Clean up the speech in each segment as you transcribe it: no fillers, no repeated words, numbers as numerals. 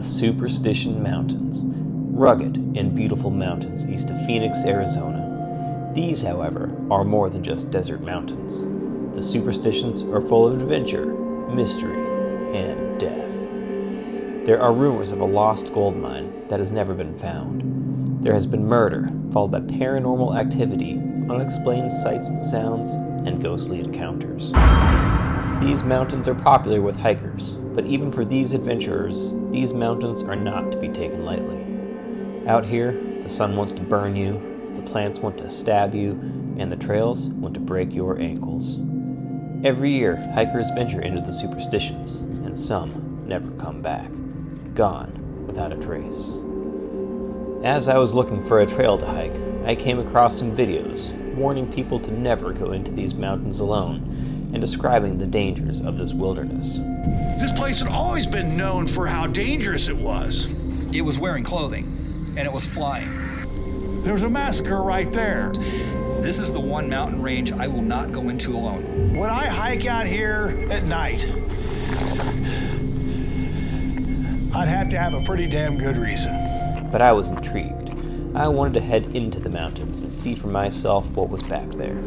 the Superstition Mountains, rugged and beautiful mountains east of Phoenix, Arizona. These, however, are more than just desert mountains. The Superstitions are full of adventure, mystery, and death. There are rumors of a lost gold mine that has never been found. There has been murder, followed by paranormal activity, unexplained sights and sounds, and ghostly encounters. These mountains are popular with hikers, but even for these adventurers, these mountains are not to be taken lightly. Out here, the sun wants to burn you, the plants want to stab you, and the trails want to break your ankles. Every year, hikers venture into the Superstitions, and some never come back, gone without a trace. As I was looking for a trail to hike, I came across some videos warning people to never go into these mountains alone and describing the dangers of this wilderness. This place had always been known for how dangerous it was. It was wearing clothing, and it was flying. There was a massacre right there. This is the one mountain range I will not go into alone. When I hike out here at night, I'd have to have a pretty damn good reason. But I was intrigued. I wanted to head into the mountains and see for myself what was back there.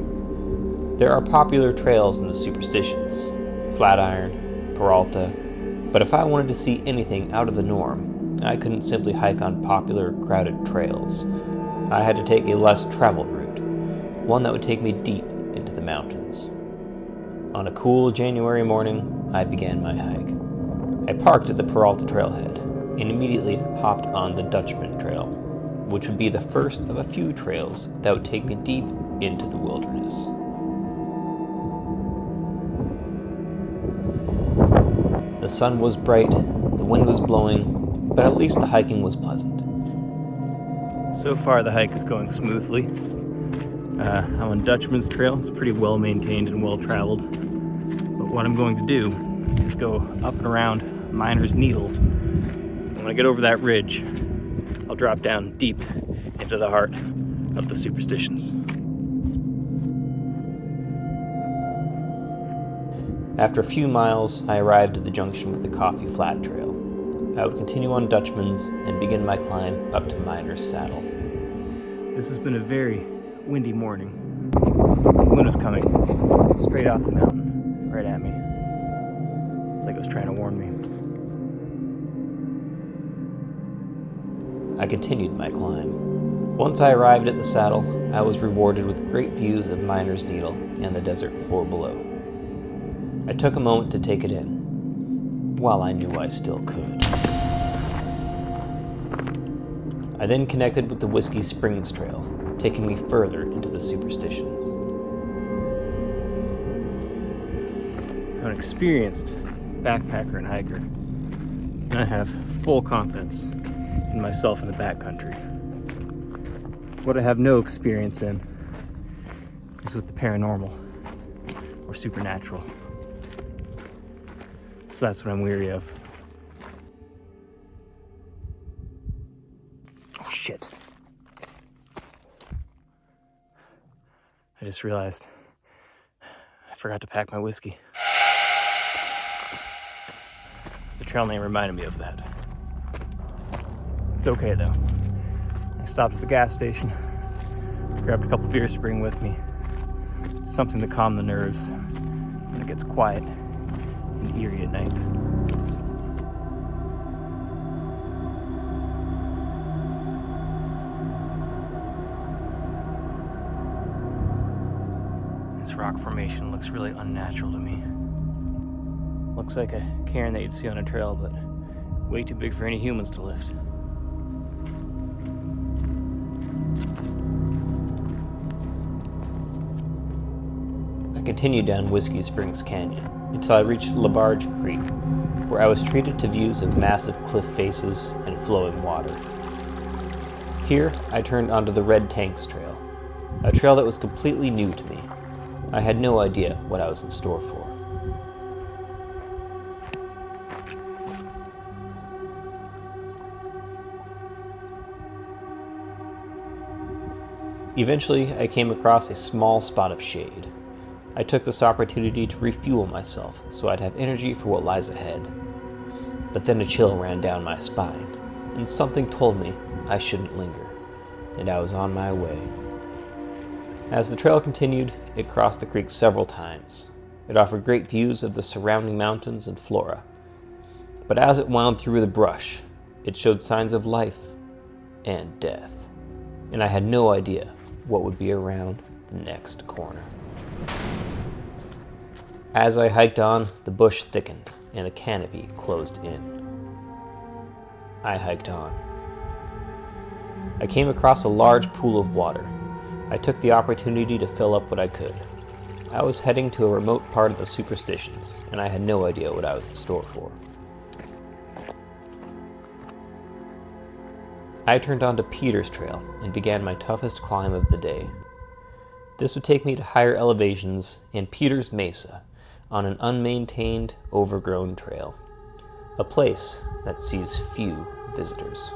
There are popular trails in the Superstitions, Flatiron, Peralta, but if I wanted to see anything out of the norm, I couldn't simply hike on popular, crowded trails. I had to take a less traveled route, one that would take me deep into the mountains. On a cool January morning, I began my hike. I parked at the Peralta trailhead and immediately hopped on the Dutchman Trail, which would be the first of a few trails that would take me deep into the wilderness. The sun was bright, the wind was blowing, but at least the hiking was pleasant. So far the hike is going smoothly. I'm on Dutchman's Trail. It's pretty well maintained and well traveled. But what I'm going to do is go up and around Miner's Needle. And when I get over that ridge, I'll drop down deep into the heart of the Superstitions. After a few miles, I arrived at the junction with the Coffee Flat Trail. I would continue on Dutchman's and begin my climb up to Miner's Saddle. This has been a very windy morning. The wind was coming straight off the mountain, right at me. It's like it was trying to warn me. I continued my climb. Once I arrived at the saddle, I was rewarded with great views of Miner's Needle and the desert floor below. I took a moment to take it in, while I knew I still could. I then connected with the Whiskey Springs Trail, taking me further into the Superstitions. I'm an experienced backpacker and hiker, and I have full confidence in myself in the backcountry. What I have no experience in is with the paranormal or supernatural. So that's what I'm weary of. Oh shit. I just realized I forgot to pack my whiskey. The trail name reminded me of that. It's okay though. I stopped at the gas station, grabbed a couple beers to bring with me. Something to calm the nerves when it gets quiet and eerie at night. This rock formation looks really unnatural to me. Looks like a cairn that you'd see on a trail, but way too big for any humans to lift. I continued down Whiskey Springs Canyon until I reached LaBarge Creek, where I was treated to views of massive cliff faces and flowing water. Here, I turned onto the Red Tanks Trail, a trail that was completely new to me. I had no idea what I was in store for. Eventually, I came across a small spot of shade. I took this opportunity to refuel myself so I'd have energy for what lies ahead. But then a chill ran down my spine, and something told me I shouldn't linger, and I was on my way. As the trail continued, it crossed the creek several times. It offered great views of the surrounding mountains and flora. But as it wound through the brush, it showed signs of life and death, and I had no idea what would be around the next corner. As I hiked on, the bush thickened and the canopy closed in. I hiked on. I came across a large pool of water. I took the opportunity to fill up what I could. I was heading to a remote part of the Superstitions, and I had no idea what I was in store for. I turned onto Peter's Trail and began my toughest climb of the day. This would take me to higher elevations and Peter's Mesa on an unmaintained, overgrown trail, a place that sees few visitors.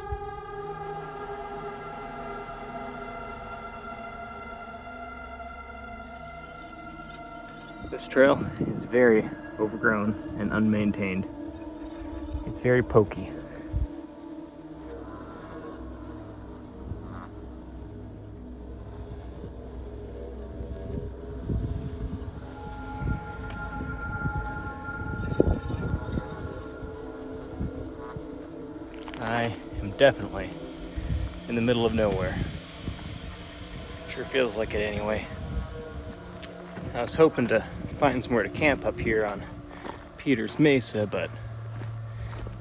This trail is very overgrown and unmaintained. It's very pokey. I am definitely in the middle of nowhere. Sure feels like it anyway. I was hoping to find somewhere to camp up here on Peter's Mesa, but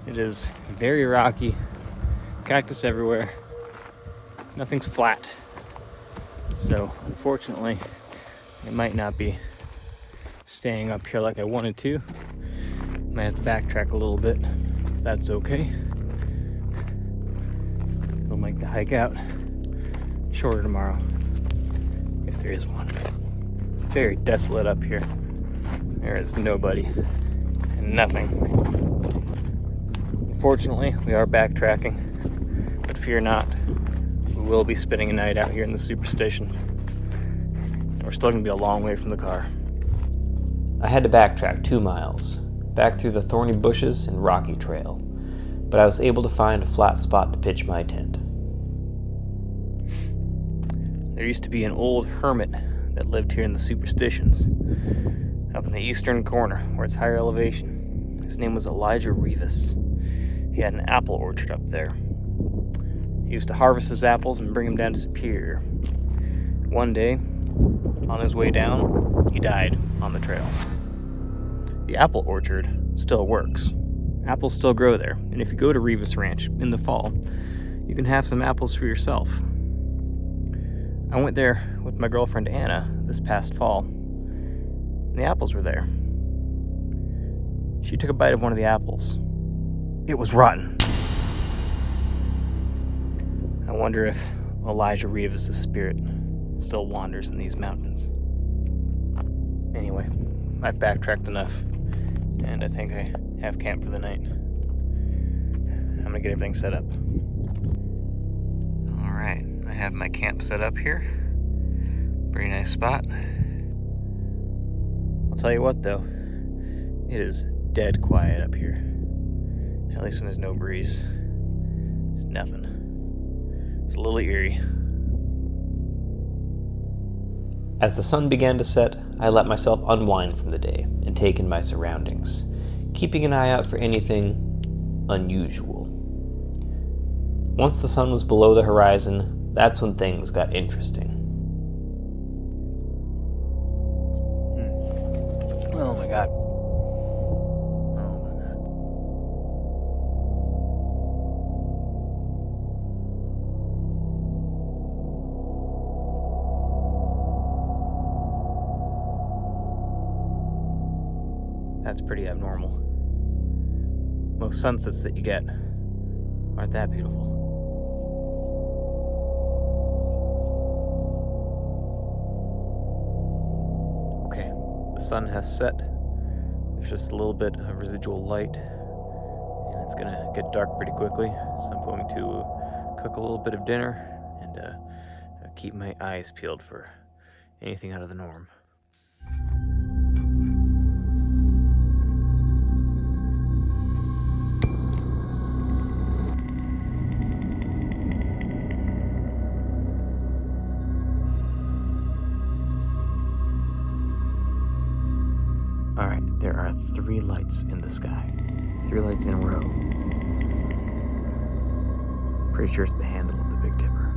it is very rocky, cactus everywhere, nothing's flat. So unfortunately, I might not be staying up here like I wanted to. Might have to backtrack a little bit, if that's okay. It'll make the hike out shorter tomorrow, if there is one. It's very desolate up here. There is nobody and nothing. Unfortunately, we are backtracking, but fear not. We will be spending a night out here in the Superstitions. We're still going to be a long way from the car. I had to backtrack 2 miles, back through the thorny bushes and rocky trail, but I was able to find a flat spot to pitch my tent. There used to be an old hermit that lived here in the Superstitions, up in the eastern corner where it's higher elevation. His name was Elijah Rivas. He had an apple orchard up there. He used to harvest his apples and bring them down to Superior. One day, on his way down, he died on the trail. The apple orchard still works. Apples still grow there, and if you go to Rivas Ranch in the fall, you can have some apples for yourself. I went there with my girlfriend Anna this past fall, and the apples were there. She took a bite of one of the apples. It was rotten. I wonder if Elijah Rivas' spirit still wanders in these mountains. Anyway, I've backtracked enough, and I think I have camp for the night. I'm gonna get everything set up. Alright, I have my camp set up here. Pretty nice spot. I'll tell you what though, it is dead quiet up here. At least when there's no breeze. It's nothing. It's a little eerie. As the sun began to set, I let myself unwind from the day and take in my surroundings, keeping an eye out for anything unusual. Once the sun was below the horizon, that's when things got interesting. Oh my god. Oh my god. That's pretty abnormal. Most sunsets that you get aren't that beautiful. Okay, the sun has set. There's just a little bit of residual light, and it's gonna get dark pretty quickly, so I'm going to cook a little bit of dinner and keep my eyes peeled for anything out of the norm. Alright, there are 3 lights in the sky. 3 lights in a row. Pretty sure it's the handle of the Big Dipper.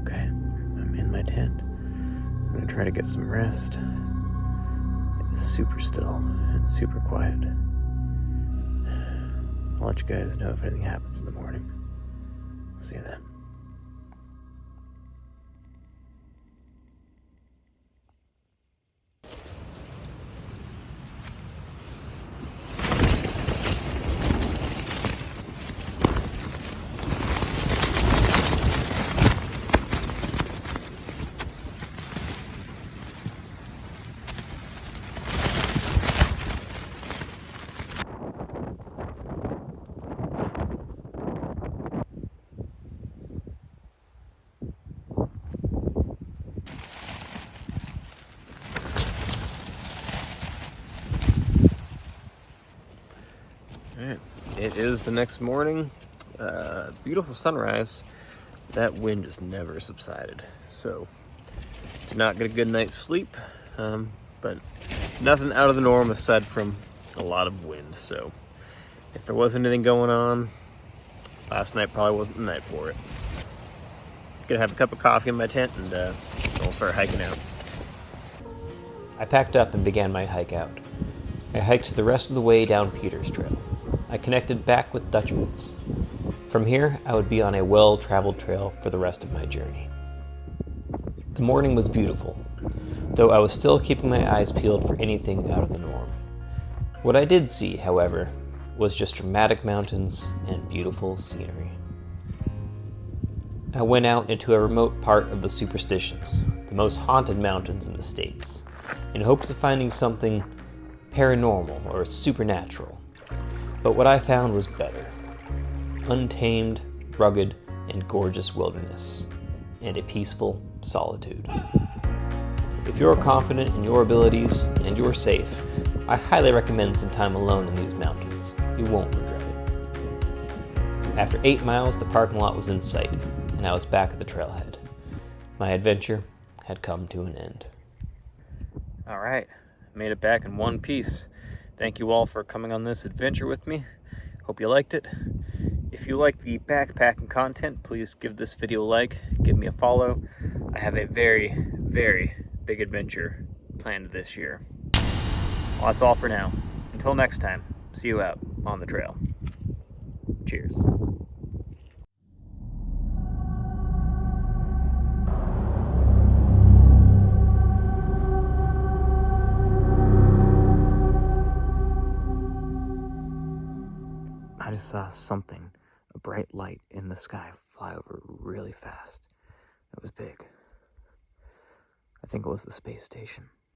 Okay, I'm in my tent. I'm gonna try to get some rest. It is super still and super quiet. I'll let you guys know if anything happens in the morning. See you then. Alright, it is the next morning. Beautiful sunrise. That wind just never subsided. So, did not get a good night's sleep, but nothing out of the norm aside from a lot of wind. So, if there was anything going on, last night probably wasn't the night for it. Gonna have a cup of coffee in my tent and I'll start hiking out. I packed up and began my hike out. I hiked the rest of the way down Peter's Trail. I connected back with Dutchman's. From here, I would be on a well-traveled trail for the rest of my journey. The morning was beautiful, though I was still keeping my eyes peeled for anything out of the norm. What I did see, however, was just dramatic mountains and beautiful scenery. I went out into a remote part of the Superstitions, the most haunted mountains in the States, in hopes of finding something paranormal or supernatural. But what I found was better. Untamed, rugged, and gorgeous wilderness, and a peaceful solitude. If you're confident in your abilities and you're safe, I highly recommend some time alone in these mountains. You won't regret it. After 8 miles, the parking lot was in sight, and I was back at the trailhead. My adventure had come to an end. All right, made it back in one piece. Thank you all for coming on this adventure with me. Hope you liked it. If you like the backpacking content, please give this video a like, give me a follow. I have a very, very big adventure planned this year. Well, that's all for now. Until next time, see you out on the trail. Cheers. I just saw something, a bright light in the sky, fly over really fast. It was big. I think it was the space station.